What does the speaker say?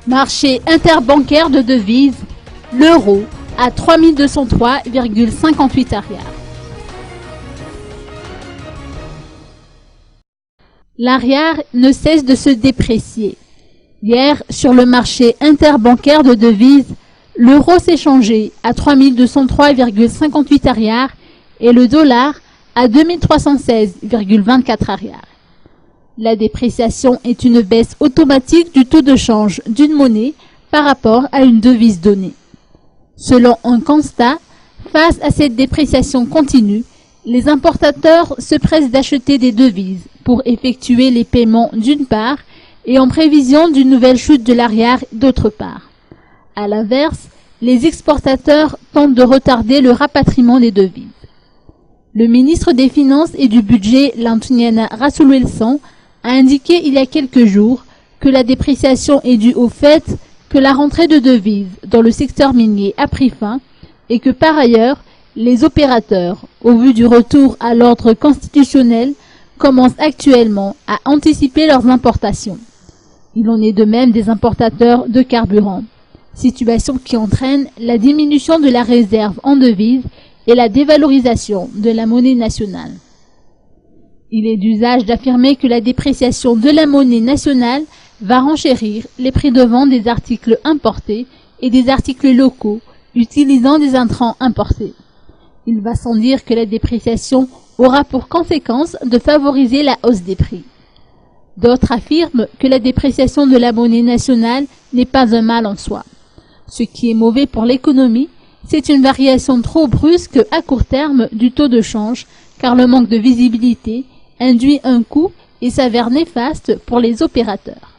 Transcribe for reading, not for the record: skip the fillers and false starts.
Marché interbancaire de devises, l'euro à 3203,58 arrières. L'arrière ne cesse de se déprécier. Hier, sur le marché interbancaire de devises, l'euro s'est changé à 3203,58 arrières et le dollar à 2316,24 arrières. La dépréciation est une baisse automatique du taux de change d'une monnaie par rapport à une devise donnée. Selon un constat, face à cette dépréciation continue, les importateurs se pressent d'acheter des devises pour effectuer les paiements d'une part et en prévision d'une nouvelle chute de l'arrière d'autre part. À l'inverse, les exportateurs tentent de retarder le rapatriement des devises. Le ministre des Finances et du Budget, Lantuniana Rasoul-Wilson, a indiqué il y a quelques jours que la dépréciation est due au fait que la rentrée de devises dans le secteur minier a pris fin et que par ailleurs, les opérateurs, au vu du retour à l'ordre constitutionnel, commencent actuellement à anticiper leurs importations. Il en est de même des importateurs de carburant, situation qui entraîne la diminution de la réserve en devises et la dévalorisation de la monnaie nationale. Il est d'usage d'affirmer que la dépréciation de la monnaie nationale va renchérir les prix de vente des articles importés et des articles locaux utilisant des intrants importés. Il va sans dire que la dépréciation aura pour conséquence de favoriser la hausse des prix. D'autres affirment que la dépréciation de la monnaie nationale n'est pas un mal en soi. Ce qui est mauvais pour l'économie, c'est une variation trop brusque à court terme du taux de change, car le manque de visibilité induit un coût et s'avère néfaste pour les opérateurs.